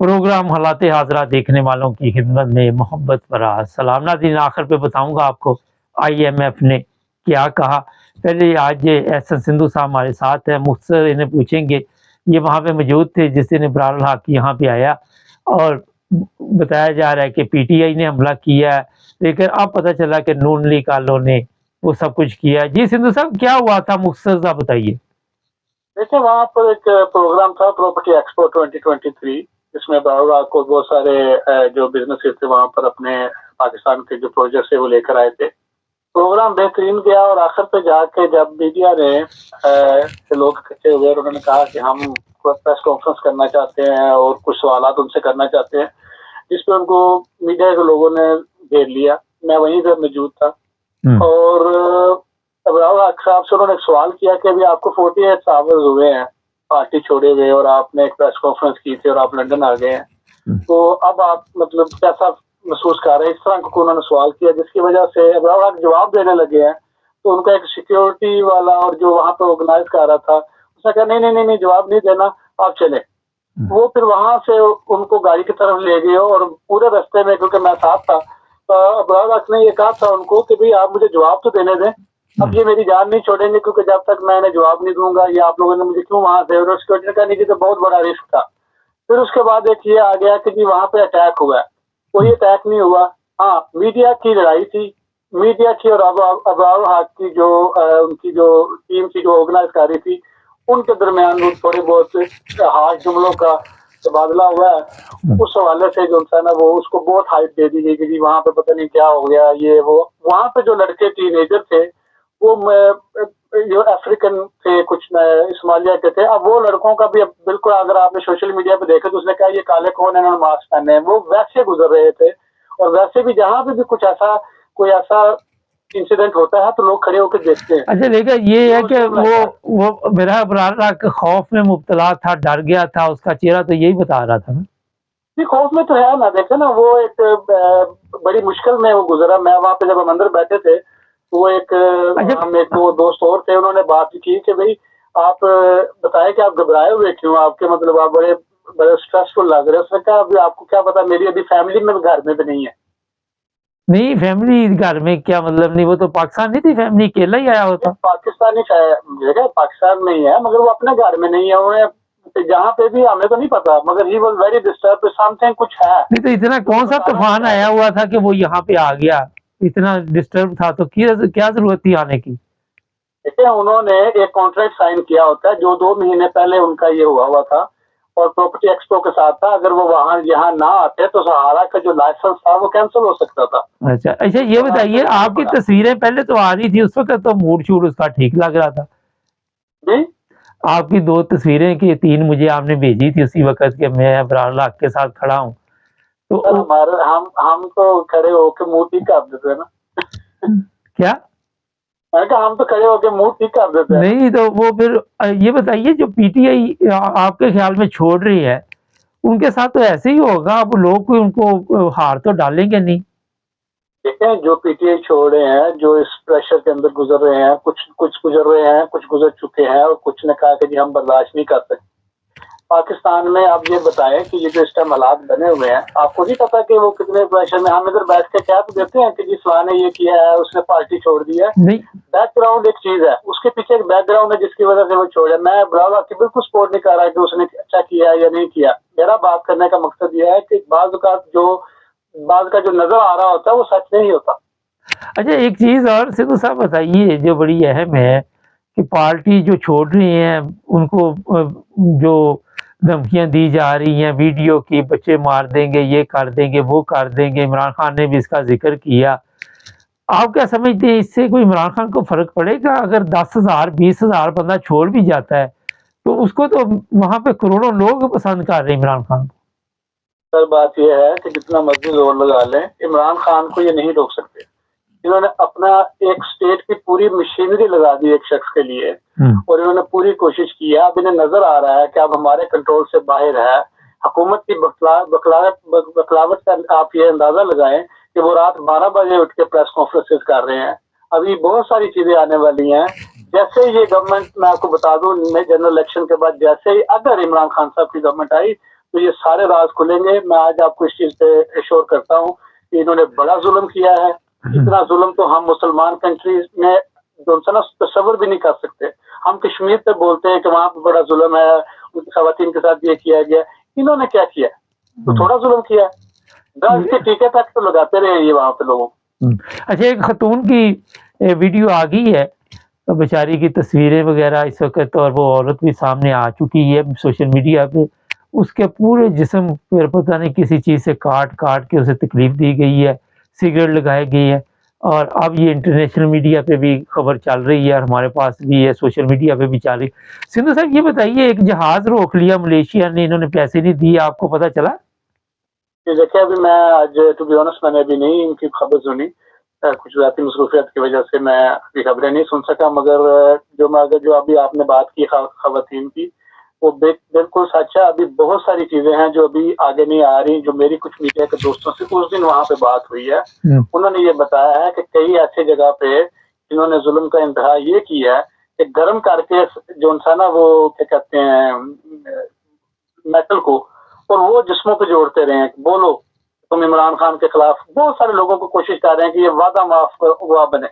Programme حالات حاضرہ دیکھنے والوں کی خدمت میں محبت برا سلام ناظرین. آخر پہ بتاؤں گا آپ کو آئی ایم ایف نے کیا کہا. پہلے آج احسن سندھو صاحب ہمارے ساتھ ہیں, مختصر انہیں پوچھیں گے. یہ وہاں پہ موجود تھے جس دن ابرار الحق یہاں پہ آیا, اور بتایا جا رہا ہے کہ پی ٹی آئی نے حملہ کیا ہے, لیکن اب پتہ چلا کہ نون لیگ والوں نے وہ سب کچھ کیا. جی سندھو صاحب کیا ہوا تھا, مختصر صاحب بتائیے. دیکھیں وہاں پر ایک پروگرام تھا پراپرٹی ایکسپو 2023, جس میں ابرار کو بہت سارے جو بزنس تھے وہاں پر اپنے پاکستان کے جو پروجیکٹس ہیں وہ لے کر آئے تھے. پروگرام بہترین گیا, اور آخر پہ جا کے جب میڈیا نے لوگ اکٹھے ہوئے اور انہوں نے کہا کہ ہم پریس کانفرنس کرنا چاہتے ہیں اور کچھ سوالات ان سے کرنا چاہتے ہیں, جس پہ ان کو میڈیا کے لوگوں نے گھیر لیا. میں وہیں پہ موجود تھا, اور ابرار الحق صاحب سے انہوں نے ایک سوال کیا کہ ابھی آپ کو 48 آورز ہوئے ہیں پارٹی چھوڑے ہوئے, اور آپ نے ایک پریس کانفرنس کی تھی اور آپ لندن آ گئے ہیں, تو اب آپ مطلب کیسا محسوس کر رہے ہیں. اس طرح کو انہوں نے سوال کیا, جس کی وجہ سے ابرار الحق جواب دینے لگے ہیں. تو ان کا ایک سیکیورٹی والا اور جو وہاں پہ آرگنائز کر رہا تھا, اس نے کہا نہیں جواب نہیں دینا, آپ چلیں. وہ پھر وہاں سے ان کو گاڑی کی طرف لے گئے, اور پورے رستے میں کیونکہ میں ساتھ تھا, ابرار الحق نے یہ کہا تھا ان کو کہ بھئی آپ مجھے جواب تو دینے دیں, اب یہ میری جان نہیں چھوڑیں گے کیونکہ جب تک میں انہیں جواب نہیں دوں گا, یہ آپ لوگوں نے مجھے کیوں وہاں سے, اور سیکورٹی کا نہیں, تو بہت بڑا رسک تھا. پھر اس کے بعد ایک یہ آ گیا کہ جی وہاں پہ اٹیک ہوا ہے. کوئی اٹیک نہیں ہوا, ہاں میڈیا کی لڑائی تھی, میڈیا کی اور ابرار الحق کی جو ان کی جو ٹیم تھی جو آرگنائز کر رہی تھی, ان کے درمیان تھوڑے بہت ہارش جملوں کا تبادلہ ہوا ہے. اس حوالے سے جو ہے نا وہ اس کو بہت ہائپ دے دی گئی کہ جی وہاں پہ پتہ نہیں کیا ہو گیا یہ وہ. وہاں پہ جو لڑکے ٹین ایجر تھے وہ جو افریقن تھے, کچھ صومالیہ کے تھے. اب وہ لڑکوں کا بھی بالکل, اگر آپ نے سوشل میڈیا پہ دیکھا تو اس نے کہا یہ کالے کون ہیں, انہوں نے ماسک پہنے ہیں. وہ ویسے گزر رہے تھے, اور ویسے بھی جہاں پہ بھی کچھ ایسا کوئی ایسا انسیڈنٹ ہوتا ہے تو لوگ کھڑے ہو کے دیکھتے ہیں. اچھا لیکن یہ ہے کہ وہ میرا ابرار الحق خوف میں مبتلا تھا, ڈر گیا تھا, اس کا چہرہ تو یہی بتا رہا تھا نا. جی خوف میں تو ہے نا, دیکھیں نا وہ ایک بڑی مشکل میں وہ گزرا. میں وہاں پہ جب ہم اندر بیٹھے تھے وہ ایک ہم ایک دو دوست اور تھے, انہوں نے بات کی کہ بھئی آپ بتائیں کہ آپ گھبرائے ہوئے کیوں, آپ کے مطلب آپ بڑے اسٹریسفل لگ رہے. اس نے کہا ابھی آپ کو کیا پتا, میری ابھی فیملی میں گھر میں بھی نہیں ہے. نہیں فیملی گھر میں کیا مطلب, نہیں وہ تو پاکستان نہیں تھی فیملی, اکیلا ہی آیا ہوتا. پاکستانی جگہ پاکستان میں ہی ہے, مگر وہ اپنے گھر میں نہیں ہے. انہیں جہاں پہ بھی ہمیں تو نہیں پتا, مگر he was very disturb, some thing کچھ ہے. نہیں تو اتنا کون سا طوفان آیا ہوا تھا کہ وہ یہاں پہ آ گیا, اتنا ڈسٹرب تھا تو کیا ضرورت تھی آنے کی. دیکھیں انہوں نے ایک کانٹریکٹ سائن کیا ہوتا ہے جو 2 مہینے پہلے ان کا یہ ہوا تھا, اور پراپرٹی ایکسپو کے ساتھ تھا. اگر وہ یہاں نہ آتے تو سہارا کا جو لائسنس تھا وہ کینسل ہو سکتا تھا. اچھا یہ بتائیے, آپ کی تصویریں پہلے تو آ رہی تھی, اس وقت تو موڈ شوڈ اس کا ٹھیک لگ رہا تھا. جی آپ کی 2 تصویریں کی 3 مجھے آپ نے بھیجی تھی اسی وقت کہ میں ابرار الحق کے ساتھ کھڑا ہوں, تو ہم تو کھڑے ہو کے منہ ٹھیک کر دیتے نا. کیا ہم تو کھڑے ہو کے منہ ٹھیک کر دیتے ہیں. نہیں تو وہ پھر یہ بتائیے جو پی ٹی آئی آپ کے خیال میں چھوڑ رہی ہے, ان کے ساتھ تو ایسے ہی ہوگا, اب لوگ کوئی ان کو ہار تو ڈالیں گے نہیں. دیکھیں جو پی ٹی آئی چھوڑ رہے ہیں, جو اس پریشر کے اندر گزر رہے ہیں, کچھ گزر رہے ہیں, کچھ گزر چکے ہیں, اور کچھ نے کہا کہ جی ہم برداشت نہیں کر سکتے. پاکستان میں آپ یہ بتائیں کہ یہ جو اس ٹائم حالات بنے ہوئے ہیں, آپ کو نہیں پتا کہ وہ کتنے پریشر میں. ہم ادھر بیٹھ کے کیا تو دیتے ہیں کہ جی فلاں نے یہ کیا ہے, اس نے پارٹی چھوڑ دی ہے. بیک گراؤنڈ ایک چیز ہے, اس کے پیچھے ایک بیک گراؤنڈ ہے جس کی وجہ سے وہ چھوڑے. میں ابرار الحق کی بالکل سپورٹ نہیں کر رہا کہ اس نے اچھا کیا یا نہیں کیا. میرا بات کرنے کا مقصد یہ ہے کہ بعض کا جو نظر آ رہا ہوتا ہے وہ سچ نہیں ہوتا. اچھا ایک چیز اور سدھو صاحب بتائیے جو بڑی اہم ہے کہ پارٹی جو چھوڑ رہی ہیں ان کو جو دھمکیاں دی جا رہی ہیں ویڈیو کی, بچے مار دیں گے, یہ کر دیں گے, وہ کر دیں گے, عمران خان نے بھی اس کا ذکر کیا. آپ کیا سمجھتے ہیں اس سے کوئی عمران خان کو فرق پڑے گا؟ اگر 10,000 20,000 بندہ چھوڑ بھی جاتا ہے تو اس کو تو وہاں پہ کروڑوں لوگ پسند کر رہے ہیں عمران خان کو. سر بات یہ ہے کہ جتنا مرضی زور لگا لیں, عمران خان کو یہ نہیں روک سکتے. انہوں نے اپنا ایک اسٹیٹ کی پوری مشینری لگا دی ایک شخص کے لیے, اور انہوں نے پوری کوشش کی ہے. اب انہیں نظر آ رہا ہے کہ اب ہمارے کنٹرول سے باہر ہے. حکومت کی بکلاوٹ کا آپ یہ اندازہ لگائیں کہ وہ رات 12 بجے اٹھ کے پریس کانفرنسز کر رہے ہیں. ابھی بہت ساری چیزیں آنے والی ہیں. جیسے یہ گورنمنٹ, میں آپ کو بتا دوں, جنرل الیکشن کے بعد جیسے ہی اگر عمران خان صاحب کی گورنمنٹ آئی تو یہ سارے راز کھلیں گے. میں آج آپ کو اس چیز پہ ایشور کرتا ہوں کہ انہوں نے بڑا ظلم کیا ہے. اتنا ظلم تو ہم مسلمان کنٹریز میں تصور بھی نہیں کر سکتے. ہم کشمیر پہ بولتے ہیں کہ وہاں پہ بڑا ظلم ہے, ان کی خواتین کے ساتھ یہ کیا گیا. انہوں نے کیا کیا؟ تو تھوڑا ظلم کیا. گز کے ٹیکے تک تو لگاتے رہے یہ وہاں پہ لوگوں. اچھا, ایک خاتون کی ویڈیو آ گئی ہے, بیچاری کی تصویریں وغیرہ اس وقت, اور وہ عورت بھی سامنے آ چکی ہے سوشل میڈیا پہ. اس کے پورے جسم پر پتہ نہیں کسی چیز سے کاٹ کے اسے تکلیف دی گئی ہے, سگریٹ لگائی گئی ہے, اور اب یہ انٹرنیشنل میڈیا پہ بھی خبر چل رہی ہے اور ہمارے پاس بھی ہے, سوشل میڈیا پہ بھی چل رہی. سندھو صاحب یہ بتائیے, ایک جہاز روک لیا ملیشیا نے, انہوں نے پیسے نہیں دیے, آپ کو پتہ چلا؟ دیکھیں ابھی میں آج ٹو بی آنسٹ میں نے ابھی نہیں ان کی خبر سنی, کچھ ذاتی مصروفیت کی وجہ سے میں ابھی خبریں نہیں سن سکا. مگر جو ابھی آپ نے بات کی خواتین کی, وہ بالکل سچ ہے. ابھی بہت ساری چیزیں ہیں جو ابھی آگے نہیں آ رہی. جو میری کچھ میڈیا کے دوستوں سے اس دن وہاں پہ بات ہوئی ہے, انہوں نے یہ بتایا ہے کہ کئی ایسی جگہ پہ جنہوں نے ظلم کا انتہا یہ کیا ہے کہ گرم کر کے جو انسان وہ کیا کہتے ہیں میٹل کو, اور وہ جسموں پہ جوڑتے رہے ہیں. بولو تم عمران خان کے خلاف. بہت سارے لوگوں کو کوشش کر رہے ہیں کہ یہ وعدہ معاف ہوا بنے,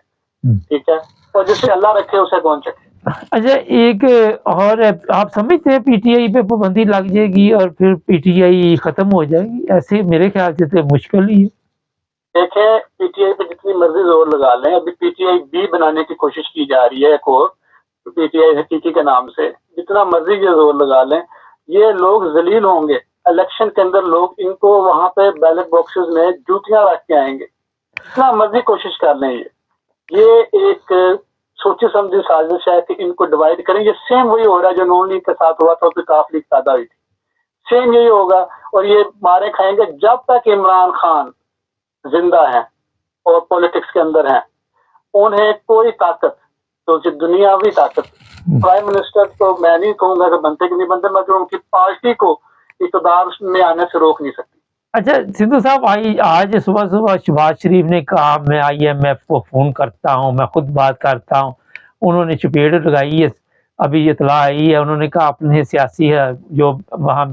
ٹھیک ہے, اور جسے اللہ رکھے اسے کون چکے. اچھا, ایک اور آپ سمجھتے ہیں پی ٹی آئی پہ پابندی لگ جائے گی اور پھر پی ٹی آئی ختم ہو جائے گی؟ ایسے میرے خیال سے تو مشکل ہی ہے. دیکھیں پی ٹی آئی پہ جتنی مرضی زور لگا لیں, ابھی پی ٹی آئی بی بنانے کی کوشش کی جا رہی ہے ایک اور پی ٹی آئی حقیقی کے نام سے. جتنا مرضی یہ زور لگا لیں, یہ لوگ ذلیل ہوں گے. الیکشن کے اندر لوگ ان کو وہاں پہ بیلٹ باکسز میں جوتیاں رکھ کے آئیں گے. جتنا مرضی کوشش کر لیں, یہ ایک سوچی سمجھی سازش ہے کہ ان کو ڈیوائڈ کریں. یہ سیم وہی ہو رہا ہے جو نون لیگ کے ساتھ ہوا تھا, تو کاف لیگ پیدا ہوئی تھی. سیم یہی ہوگا, اور یہ مارے کھائیں گے جب تک عمران خان زندہ ہیں اور پولیٹکس کے اندر ہیں. انہیں کوئی طاقت, تو دنیاوی طاقت, پرائم منسٹر تو میں نہیں کہوں گا کہ بنتے کہ نہیں بنتے, مگر ان کی پارٹی کو اقتدار میں آنے سے روک نہیں سکتی. اچھا سندھو صاحب, آج صبح شہباز شریف نے کہا میں آئی ایم ایف کو فون کرتا ہوں, میں خود بات کرتا ہوں. انہوں نے چپیڑ لگائی ہے, ابھی اطلاع آئی ہے, انہوں نے کہا اپنے سیاسی ہے جو وہاں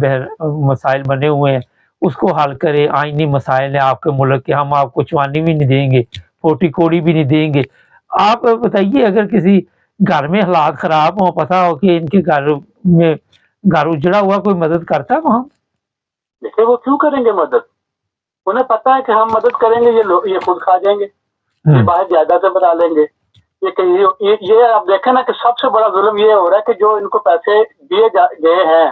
مسائل بنے ہوئے ہیں اس کو حل کرے. آئینی مسائل ہیں آپ کے ملک کے, ہم آپ کو چوانی بھی نہیں دیں گے, پھوٹی کوڑی بھی نہیں دیں گے. آپ بتائیے, اگر کسی گھر میں حالات خراب ہوں, پتہ ہو کہ ان کے گھر اجڑا ہوا, کوئی مدد کرتا ہے وہاں؟ دیکھیں وہ کیوں کریں گے مدد؟ انہیں پتا ہے کہ ہم مدد کریں گے یہ خود کھا جائیں گے, یہ باہر جائیدادیں بنا لیں گے. یہ آپ دیکھیں نا کہ سب سے بڑا ظلم یہ ہو رہا ہے کہ جو ان کو پیسے دیے گئے ہیں,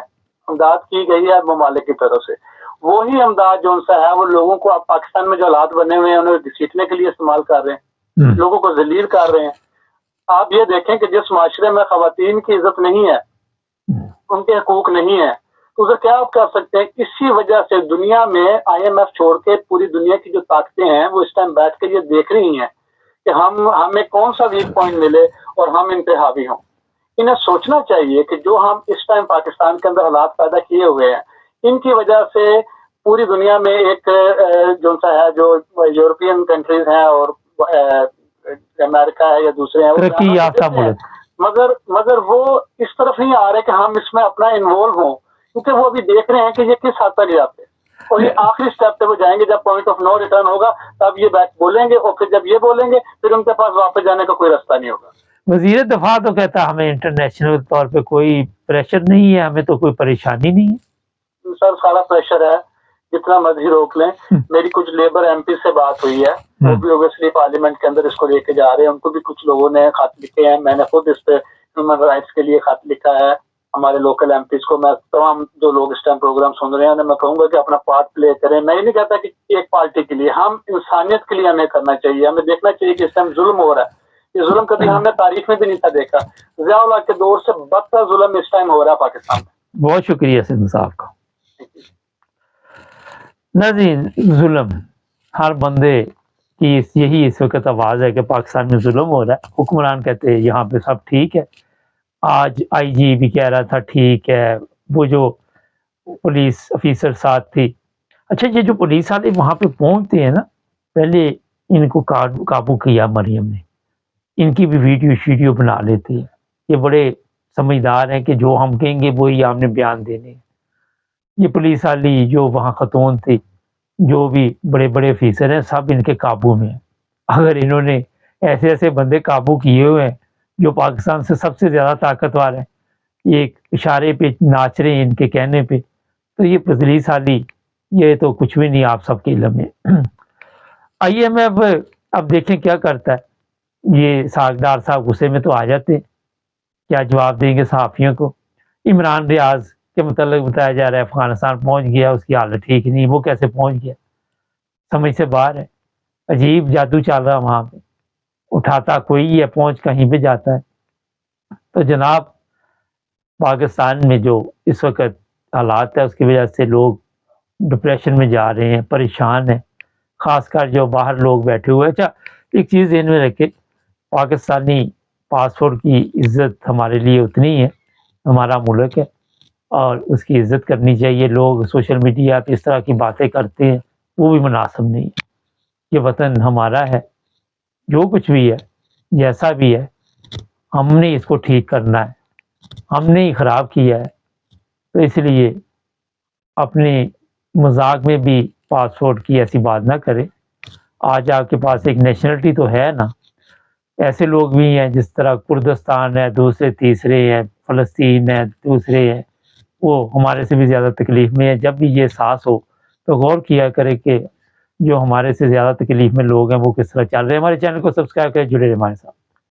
امداد کی گئی ہے ممالک کی طرف سے, وہی امداد جو ان سے ہے وہ لوگوں کو اب پاکستان میں جو حالات بنے ہوئے ہیں انہیں گھسیٹنے کے لیے استعمال کر رہے ہیں, لوگوں کو ذلیل کر رہے ہیں. آپ یہ دیکھیں کہ جس معاشرے میں خواتین کی عزت نہیں ہے, ان کے حقوق نہیں ہے, تو اسے کیا آپ کر سکتے ہیں؟ اسی وجہ سے دنیا میں آئی ایم ایف چھوڑ کے پوری دنیا کی جو طاقتیں ہیں وہ اس ٹائم بیٹھ کے یہ دیکھ رہی ہیں کہ ہمیں کون سا ویک پوائنٹ ملے اور ہم ان پہ حاوی ہوں. انہیں سوچنا چاہیے کہ جو ہم اس ٹائم پاکستان کے اندر حالات پیدا کیے ہوئے ہیں, ان کی وجہ سے پوری دنیا میں ایک جو سا ہے, جو یورپین کنٹریز ہیں اور امریکہ ہے یا دوسرے ہیں, مگر وہ اس طرف نہیں آ رہے کہ ہم اس میں اپنا انوالو ہوں, کیونکہ وہ ابھی دیکھ رہے ہیں کہ یہ کس حد تک جاتے ہیں, اور یہ آخری سٹیپ پہ وہ جائیں گے جب پوائنٹ آف نو ریٹرن ہوگا, تب یہ بیک بولیں گے, اور پھر جب یہ بولیں گے پھر ان کے پاس واپس جانے کا کوئی راستہ نہیں ہوگا. وزیر دفاع تو کہتا ہے ہمیں انٹرنیشنل طور پہ کوئی پریشر نہیں ہے, ہمیں تو کوئی پریشانی نہیں ہے. سر سارا پریشر ہے, جتنا مرضی روک لیں. میری کچھ لیبر ایم پی سے بات ہوئی ہے, وہ بھی اوبیسلی پارلیمنٹ کے اندر اس کو لے کے جا رہے ہیں. ان کو بھی کچھ لوگوں نے خط لکھے ہیں, میں نے خود اس پہ ہیومن رائٹس کے لیے خط لکھا ہے ہمارے لوکل ایم پیز کو. میں تمام جو لوگ اس ٹائم پروگرام سن رہے ہیں میں کہوں گا کہ اپنا پارٹ پلے کریں. میں یہ نہیں کہتا کہ ایک پارٹی کے لیے, ہم انسانیت کے لیے ہمیں کرنا چاہیے. ہمیں دیکھنا چاہیے کہ اس ٹائم ظلم ہو رہا ہے, یہ ظلم کبھی ہم نے تاریخ میں بھی نہیں تھا دیکھا. ضیاء اللہ کے دور سے بدتر ظلم اس ٹائم ہو رہا ہے پاکستان میں. بہت شکریہ سندھ صاحب کا. ناظرین, ظلم ہر بندے کی یہی اس وقت آواز ہے کہ پاکستان میں ظلم ہو رہا ہے. حکمران کہتے ہیں یہاں پہ سب ٹھیک ہے, آج آئی جی بھی کہہ رہا تھا ٹھیک ہے, وہ جو پولیس افیسر ساتھ تھی. اچھا, یہ جو پولیس والے وہاں پہ پہنچتے ہیں نا, پہلے ان کو قابو کیا مریم نے, ان کی بھی ویڈیو بنا لیتے ہیں. یہ بڑے سمجھدار ہیں کہ جو ہم کہیں گے وہی آپ نے بیان دینے. یہ پولیس والی جو وہاں خاتون تھی، جو بھی بڑے بڑے آفیسر ہیں، سب ان کے قابو میں ہیں۔ اگر انہوں نے ایسے ایسے بندے قابو کیے ہوئے ہیں جو پاکستان سے سب سے زیادہ طاقتور ہیں، یہ ایک اشارے پہ ناچ رہے ہیں ان کے کہنے پہ، تو یہ پولیس والی یہ تو کچھ بھی نہیں آپ سب کے علم میں۔ آئیے میں اب دیکھیں کیا کرتا ہے یہ ساگدار صاحب، غصے میں تو آ جاتے ہیں، کیا جواب دیں گے صحافیوں کو۔ عمران ریاض کے متعلق بتایا جا رہا ہے افغانستان پہنچ گیا، اس کی حالت ٹھیک نہیں، وہ کیسے پہنچ گیا، سمجھ سے باہر ہے، عجیب جادو چل رہا وہاں پہ، اٹھاتا کوئی ہے، پہنچ کہیں پہ جاتا ہے۔ تو جناب پاکستان میں جو اس وقت حالات ہے اس کی وجہ سے لوگ ڈپریشن میں جا رہے ہیں، پریشان ہیں، خاص کر جو باہر لوگ بیٹھے ہوئے ہیں۔ اچھا ایک چیز ذہن میں رکھے، پاکستانی پاسپورٹ کی عزت ہمارے لیے اتنی ہے، ہمارا ملک ہے اور اس کی عزت کرنی چاہیے۔ لوگ سوشل میڈیا پہ اس طرح کی باتیں کرتے ہیں، وہ بھی مناسب نہیں ہے۔ یہ وطن ہمارا ہے، جو کچھ بھی ہے، جیسا بھی ہے، ہم نے اس کو ٹھیک کرنا ہے، ہم نے ہی خراب کیا ہے۔ تو اس لیے اپنے مذاق میں بھی پاسپورٹ کی ایسی بات نہ کریں۔ آج آپ کے پاس ایک نیشنلٹی تو ہے نا، ایسے لوگ بھی ہیں جس طرح کردستان ہے، دوسرے تیسرے ہیں، فلسطین ہے، دوسرے ہیں، وہ ہمارے سے بھی زیادہ تکلیف میں ہے۔ جب بھی یہ احساس ہو تو غور کیا کرے کہ جو ہمارے سے زیادہ تکلیف میں لوگ ہیں وہ کس طرح چل رہے ہیں۔ ہمارے چینل کو سبسکرائب کریں، جڑے رہیں ہمارے ساتھ۔